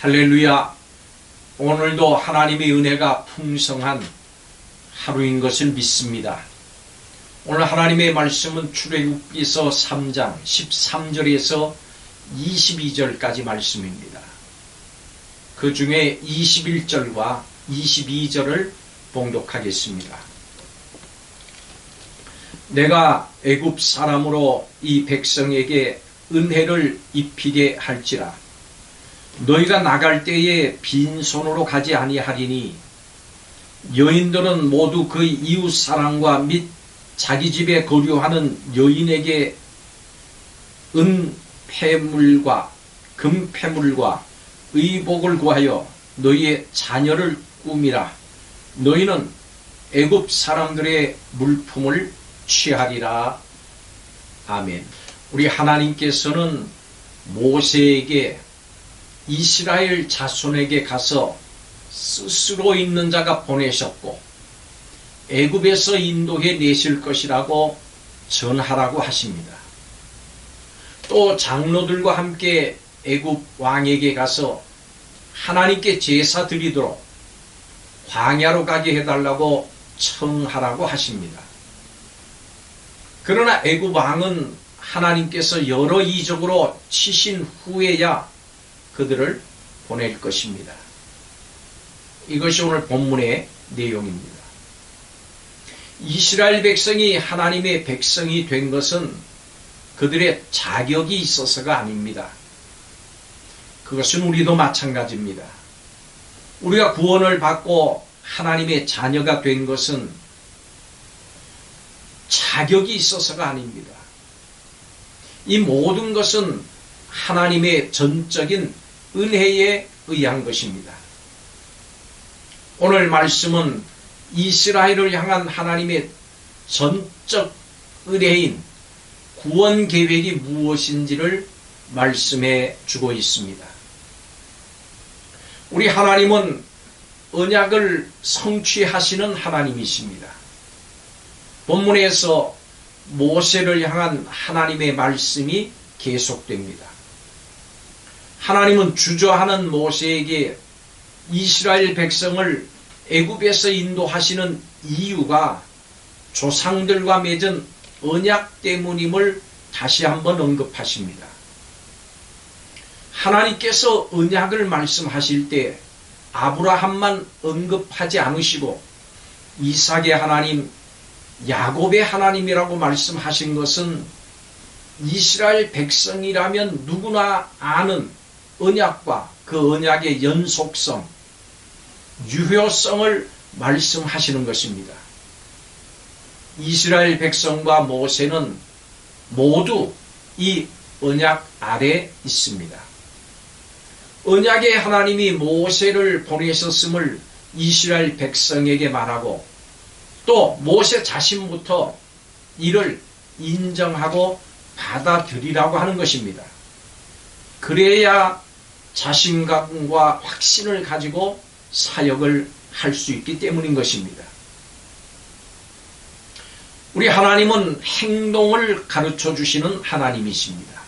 할렐루야. 오늘도 하나님의 은혜가 풍성한 하루인 것을 믿습니다. 오늘 하나님의 말씀은 출애굽기서 3장 13절에서 22절까지 말씀입니다. 그 중에 21절과 22절을 봉독하겠습니다. 내가 애굽 사람으로 이 백성에게 은혜를 입히게 할지라. 너희가 나갈 때에 빈손으로 가지 아니하리니 여인들은 모두 그 이웃 사람과 및 자기 집에 거류하는 여인에게 은폐물과 금폐물과 의복을 구하여 너희의 자녀를 꾸미라. 너희는 애굽 사람들의 물품을 취하리라. 아멘. 우리 하나님께서는 모세에게 이스라엘 자손에게 가서 스스로 있는 자가 보내셨고 애굽에서 인도해 내실 것이라고 전하라고 하십니다. 또 장로들과 함께 애굽 왕에게 가서 하나님께 제사 드리도록 광야로 가게 해달라고 청하라고 하십니다. 그러나 애굽 왕은 하나님께서 여러 이적으로 치신 후에야 그들을 보낼 것입니다. 이것이 오늘 본문의 내용입니다. 이스라엘 백성이 하나님의 백성이 된 것은 그들의 자격이 있어서가 아닙니다. 그것은 우리도 마찬가지입니다. 우리가 구원을 받고 하나님의 자녀가 된 것은 자격이 있어서가 아닙니다. 이 모든 것은 하나님의 전적인 은혜에 의한 것입니다. 오늘 말씀은 이스라엘을 향한 하나님의 전적 은혜인 구원 계획이 무엇인지를 말씀해 주고 있습니다. 우리 하나님은 언약을 성취하시는 하나님이십니다. 본문에서 모세를 향한 하나님의 말씀이 계속됩니다. 하나님은 주저하는 모세에게 이스라엘 백성을 애굽에서 인도하시는 이유가 조상들과 맺은 언약 때문임을 다시 한번 언급하십니다. 하나님께서 언약을 말씀하실 때 아브라함만 언급하지 않으시고 이삭의 하나님, 야곱의 하나님이라고 말씀하신 것은 이스라엘 백성이라면 누구나 아는 언약과 그 언약의 연속성, 유효성을 말씀하시는 것입니다. 이스라엘 백성과 모세는 모두 이 언약 아래 있습니다. 언약의 하나님이 모세를 보내셨음을 이스라엘 백성에게 말하고 또 모세 자신부터 이를 인정하고 받아들이라고 하는 것입니다. 그래야 자신감과 확신을 가지고 사역을 할 수 있기 때문인 것입니다. 우리 하나님은 행동을 가르쳐 주시는 하나님이십니다.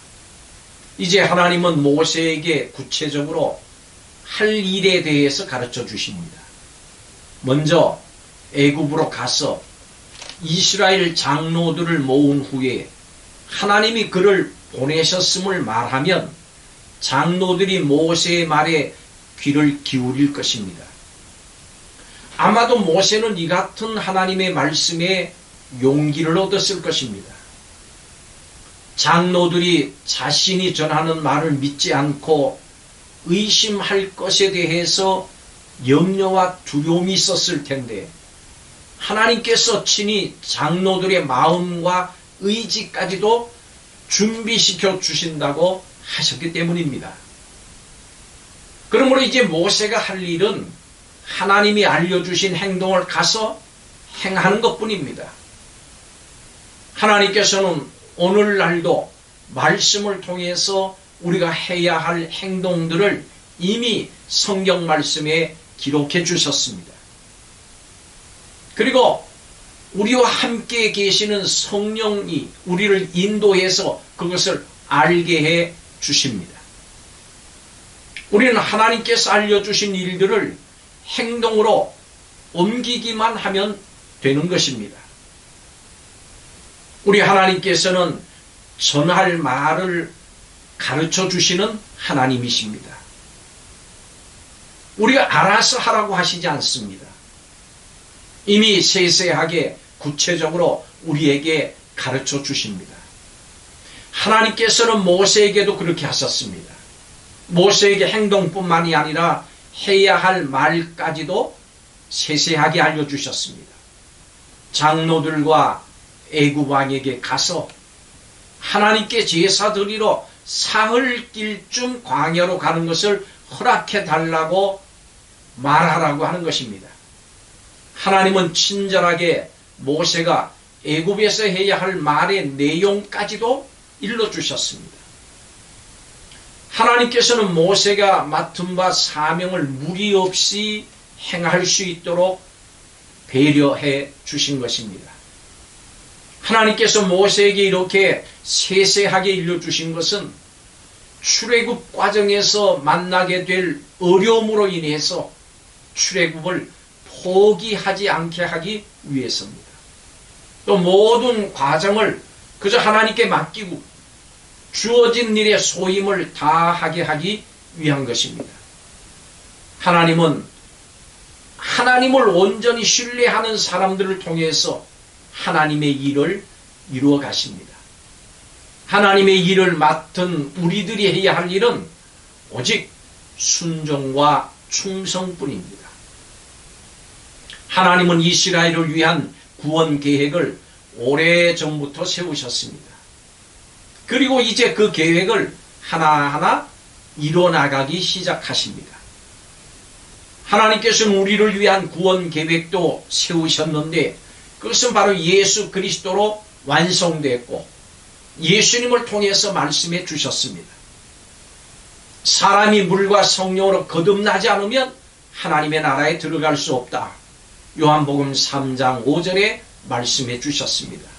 이제 하나님은 모세에게 구체적으로 할 일에 대해서 가르쳐 주십니다. 먼저 애굽으로 가서 이스라엘 장로들을 모은 후에 하나님이 그를 보내셨음을 말하면 장로들이 모세의 말에 귀를 기울일 것입니다. 아마도 모세는 이 같은 하나님의 말씀에 용기를 얻었을 것입니다. 장로들이 자신이 전하는 말을 믿지 않고 의심할 것에 대해서 염려와 두려움이 있었을 텐데 하나님께서 친히 장로들의 마음과 의지까지도 준비시켜 주신다고 하셨기 때문입니다. 그러므로 이제 모세가 할 일은 하나님이 알려주신 행동을 가서 행하는 것뿐입니다. 하나님께서는 오늘날도 말씀을 통해서 우리가 해야 할 행동들을 이미 성경 말씀에 기록해 주셨습니다. 그리고 우리와 함께 계시는 성령이 우리를 인도해서 그것을 알게 해 주십니다. 우리는 하나님께서 알려주신 일들을 행동으로 옮기기만 하면 되는 것입니다. 우리 하나님께서는 전할 말을 가르쳐 주시는 하나님이십니다. 우리가 알아서 하라고 하시지 않습니다. 이미 세세하게 구체적으로 우리에게 가르쳐 주십니다. 하나님께서는 모세에게도 그렇게 하셨습니다. 모세에게 행동뿐만이 아니라 해야 할 말까지도 세세하게 알려주셨습니다. 장로들과 애굽 왕에게 가서 하나님께 제사 드리러 사흘길쯤 광야로 가는 것을 허락해 달라고 말하라고 하는 것입니다. 하나님은 친절하게 모세가 애굽에서 해야 할 말의 내용까지도 일러주셨습니다. 하나님께서는 모세가 맡은 바 사명을 무리 없이 행할 수 있도록 배려해 주신 것입니다. 하나님께서 모세에게 이렇게 세세하게 일러주신 것은 출애굽 과정에서 만나게 될 어려움으로 인해서 출애굽을 포기하지 않게 하기 위해서입니다. 또 모든 과정을 그저 하나님께 맡기고 주어진 일에 소임을 다하게 하기 위한 것입니다. 하나님은 하나님을 온전히 신뢰하는 사람들을 통해서 하나님의 일을 이루어 가십니다. 하나님의 일을 맡은 우리들이 해야 할 일은 오직 순종과 충성뿐입니다. 하나님은 이스라엘을 위한 구원 계획을 오래전부터 세우셨습니다. 그리고 이제 그 계획을 하나하나 이뤄나가기 시작하십니다. 하나님께서는 우리를 위한 구원 계획도 세우셨는데 그것은 바로 예수 그리스도로 완성됐고 예수님을 통해서 말씀해 주셨습니다. 사람이 물과 성령으로 거듭나지 않으면 하나님의 나라에 들어갈 수 없다. 요한복음 3장 5절에 말씀해 주셨습니다.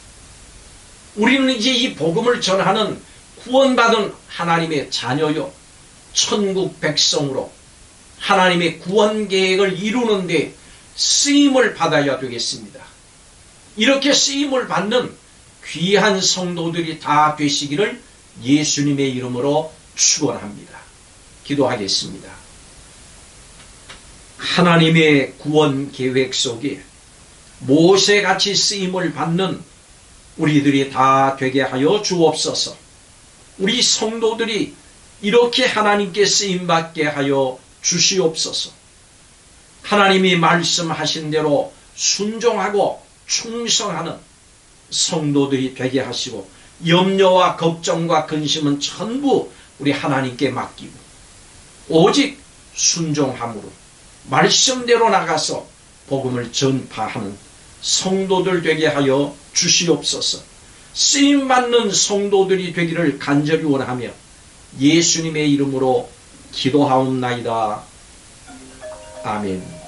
우리는 이제 이 복음을 전하는 구원받은 하나님의 자녀요, 천국 백성으로 하나님의 구원 계획을 이루는데 쓰임을 받아야 되겠습니다. 이렇게 쓰임을 받는 귀한 성도들이 다 되시기를 예수님의 이름으로 축원합니다. 기도하겠습니다. 하나님의 구원 계획 속에 모세같이 쓰임을 받는 우리들이 다 되게 하여 주옵소서. 우리 성도들이 이렇게 하나님께 쓰임받게 하여 주시옵소서. 하나님이 말씀하신 대로 순종하고 충성하는 성도들이 되게 하시고 염려와 걱정과 근심은 전부 우리 하나님께 맡기고 오직 순종함으로 말씀대로 나가서 복음을 전파하는 성도들 되게 하여 주시옵소서. 쓰임받는 성도들이 되기를 간절히 원하며 예수님의 이름으로 기도하옵나이다. 아멘.